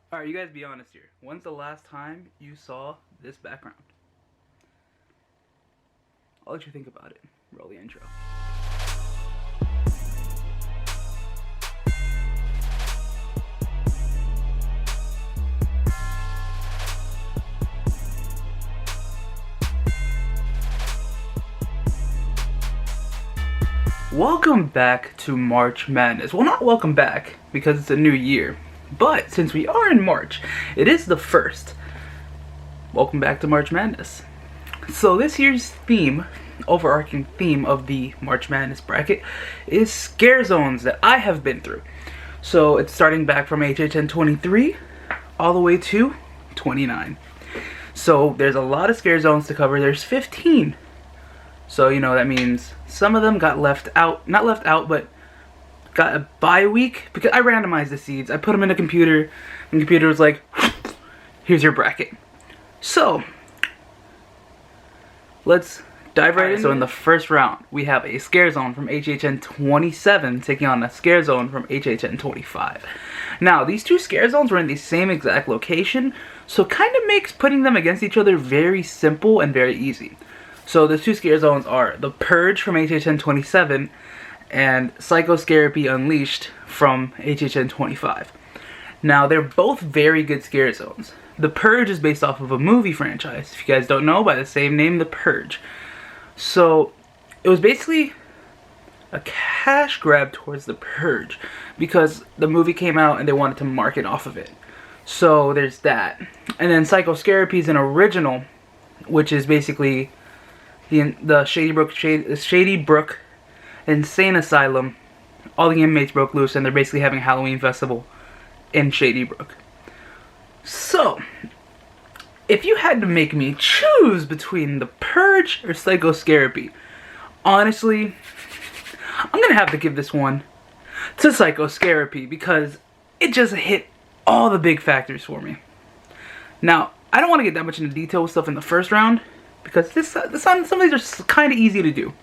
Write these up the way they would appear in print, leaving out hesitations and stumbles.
Alright, you guys be honest here. When's the last time you saw this background? I'll let you think about it. Roll the intro. Welcome back to March Madness. Well, not welcome back, because it's a new year. But, since we are in March, it is the 1st. Welcome back to March Madness. So this year's theme, overarching theme of the March Madness bracket, is scare zones that I have been through. So it's starting back from HHN 23 all the way to 29. So there's a lot of scare zones to cover. There's 15. So, you know, that means some of them got left out. Not left out, but got a bye week. Because I randomized the seeds. I put them in a computer. And the computer was like, here's your bracket. So, let's dive right in. So in the first round, we have a scare zone from HHN 27 taking on a scare zone from HHN 25. Now, these two scare zones were in the same exact location. So it kind of makes putting them against each other very simple and very easy. So the two scare zones are the Purge from HHN 27 and Psychotherapy Unleashed from HHN 25. Now they're both very good scare zones. The Purge is based off of a movie franchise, if you guys don't know, by the same name, The Purge. So it was basically a cash grab towards The Purge because the movie came out and they wanted to market off of it. So there's that. And then Psychotherapy is an original, which is basically the Shady Brook Insane Asylum. All the inmates broke loose and they're basically having a Halloween festival in Shady Brook. So, if you had to make me choose between The Purge or Psychotherapy, honestly, I'm gonna have to give this one to Psychotherapy because it just hit all the big factors for me. Now, I don't want to get that much into detail with stuff in the first round because some of these are kind of easy to do.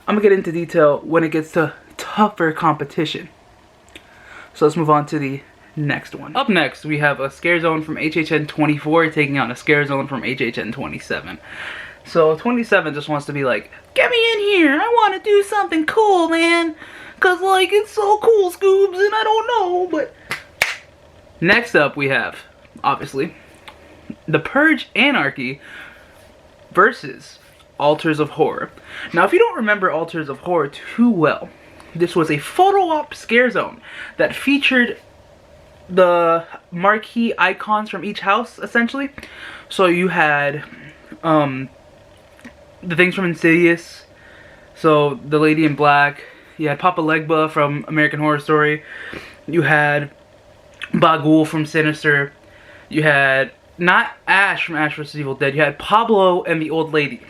I'm gonna get into detail when it gets to tougher competition. So let's move on to the next one. Up next, we have a scare zone from HHN 24 taking on a scare zone from HHN 27. So 27 just wants to be like, get me in here, I want to do something cool, man. Cause like, it's so cool, Scoobs, and I don't know, but... Next up, we have, obviously, the Purge Anarchy versus Altars of Horror. Now, if you don't remember Altars of Horror too well, this was a photo op scare zone that featured the marquee icons from each house, essentially. So you had the things from Insidious, so the Lady in Black, you had Papa Legba from American Horror Story, you had Bagul from Sinister, you had not Ash from Ash vs. Evil Dead, you had Pablo and the Old Lady.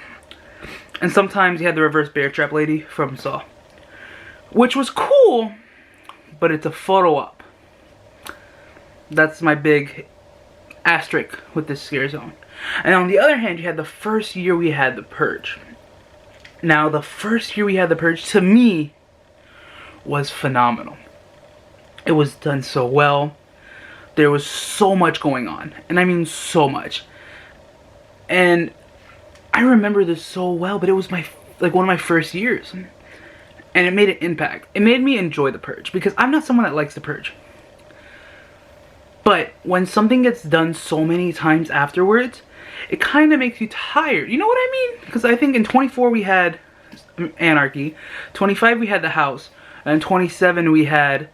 And sometimes you had the reverse bear trap lady from Saw. Which was cool, but it's a photo op. That's my big asterisk with this scare zone. And on the other hand, you had the first year we had the Purge. Now, the first year we had the Purge, to me, was phenomenal. It was done so well. There was so much going on. And I mean so much. And I remember this so well, but it was one of my first years. And it made an impact. It made me enjoy the Purge. Because I'm not someone that likes the Purge. But when something gets done so many times afterwards, it kind of makes you tired. You know what I mean? Because I think in 24 we had Anarchy. 25 we had The House. And 27 we had...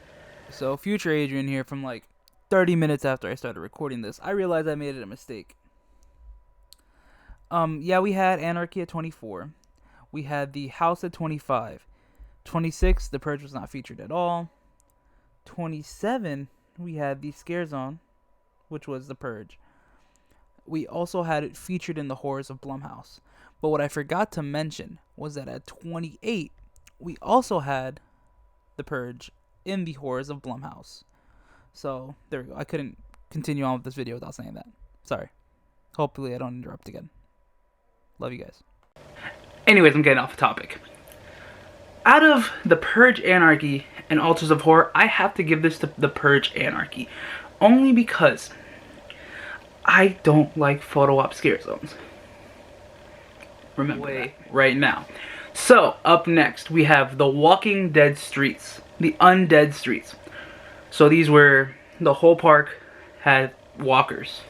So, future Adrian here from like 30 minutes after I started recording this. I realized I made it a mistake. Yeah, we had Anarchy at 24. We had The House at 25. 26, The Purge was not featured at all. 27, we had the Scare Zone, which was The Purge. We also had it featured in the Horrors of Blumhouse. But what I forgot to mention was that at 28, we also had The Purge in the Horrors of Blumhouse. So, there we go. I couldn't continue on with this video without saying that. Sorry. Hopefully I don't interrupt again. Love you guys. Anyways, I'm getting off the topic. Out of The Purge Anarchy and Altars of Horror, I have to give this to The Purge Anarchy. only because I don't like photo op scare zones. Remember that right now. So, up next, we have the Walking Dead streets. The undead streets. So these were, the whole park had walkers.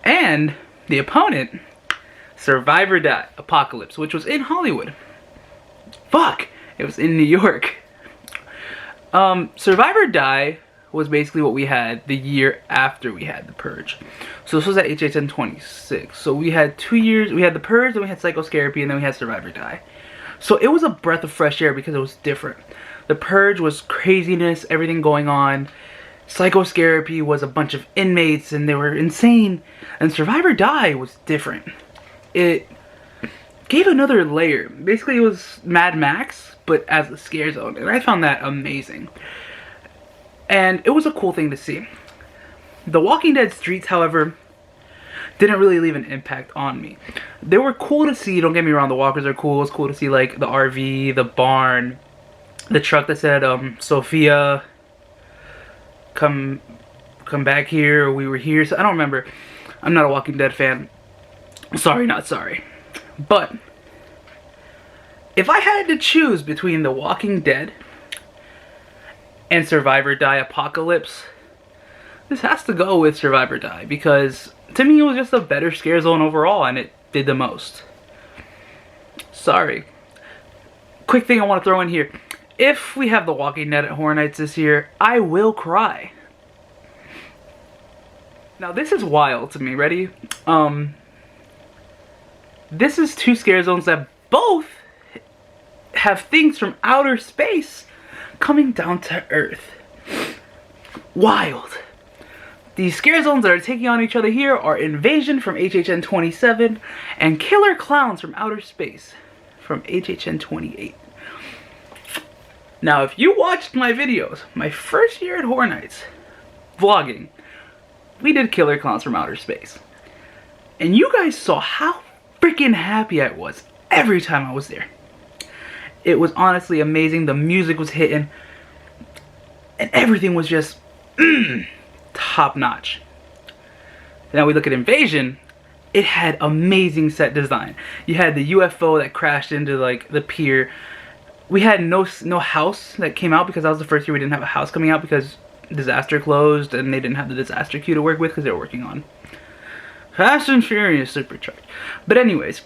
And the opponent, Survive or Die Apocalypse, which was in Hollywood. Fuck! It was in New York. Survive or Die was basically what we had the year after we had the Purge. So this was at HHN 26. So we had 2 years, we had the Purge, then we had Psychotherapy, and then we had Survive or Die. So it was a breath of fresh air because it was different. The Purge was craziness, everything going on. Psychotherapy was a bunch of inmates and they were insane. And Survive or Die was different. It gave another layer. Basically it was Mad Max, but as a scare zone. And I found that amazing. And it was a cool thing to see. The Walking Dead streets, however, didn't really leave an impact on me. They were cool to see, don't get me wrong, the walkers are cool. It was cool to see like the RV, the barn, the truck that said Sophia, come back here, or we were here. So I don't remember. I'm not a Walking Dead fan. Sorry, not sorry. But if I had to choose between The Walking Dead and Survive or Die Apocalypse, this has to go with Survive or Die, because to me it was just a better scare zone overall and it did the most. Sorry. Quick thing I want to throw in here. If we have The Walking Dead at Horror Nights this year, I will cry. Now this is wild to me. Ready? This is two scare zones that both have things from outer space coming down to Earth. Wild. These scare zones that are taking on each other here are Invasion from HHN 27 and Killer Klowns from Outer Space from HHN 28. Now, if you watched my videos, my first year at Horror Nights, vlogging, we did Killer Klowns from Outer Space. And you guys saw how freaking happy I was every time I was there. It was honestly amazing. The music was hitting. And everything was just top notch. Now we look at Invasion. It had amazing set design. You had the UFO that crashed into like the pier. We had no house that came out because that was the first year we didn't have a house coming out because Disaster closed and they didn't have the disaster queue to work with because they were working on Fast and Furious Supercharged. But anyways,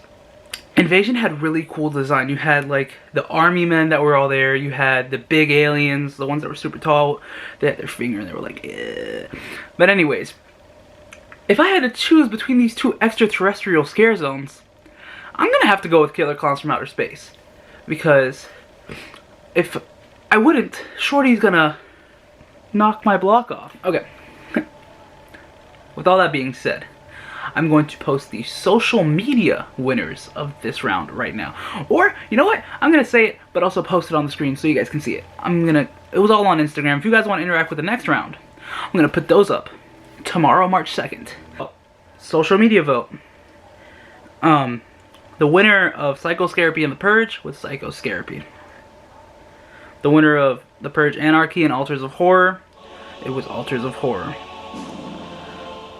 Invasion had really cool design. You had like the army men that were all there. You had the big aliens, the ones that were super tall. They had their finger and they were like, eh. But anyways, if I had to choose between these two extraterrestrial scare zones, I'm gonna have to go with Killer Klowns from Outer Space. Because if I wouldn't, Shorty's gonna knock my block off. Okay. With all that being said, I'm going to post the social media winners of this round right now. Or, you know what? I'm going to say it, but also post it on the screen so you guys can see it. It was all on Instagram. If you guys want to interact with the next round, I'm going to put those up tomorrow, March 2nd. Social media vote. The winner of Psychotherapy and the Purge was Psychotherapy. The winner of the Purge Anarchy and Altars of Horror, it was Altars of Horror.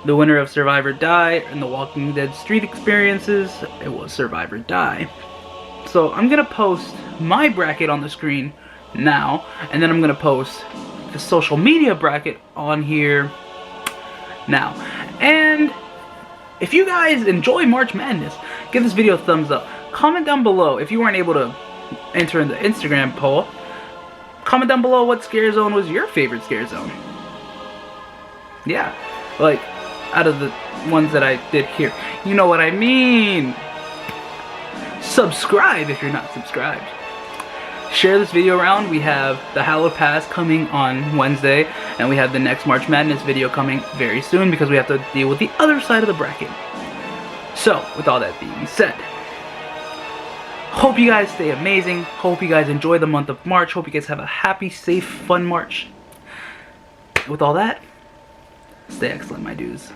The winner of Survive or Die and the Walking Dead Street Experiences, it was Survive or Die. So I'm going to post my bracket on the screen now, and then I'm going to post the social media bracket on here now. And if you guys enjoy March Madness, give this video a thumbs up. Comment down below if you weren't able to enter in the Instagram poll. Comment down below what scare zone was your favorite scare zone. Yeah, like out of the ones that I did here. You know what I mean. Subscribe if you're not subscribed. Share this video around. We have the Hallowed Pass coming on Wednesday, and we have the next March Madness video coming very soon because we have to deal with the other side of the bracket. So, with all that being said, hope you guys stay amazing. Hope you guys enjoy the month of March. Hope you guys have a happy, safe, fun March. With all that, stay excellent, my dudes.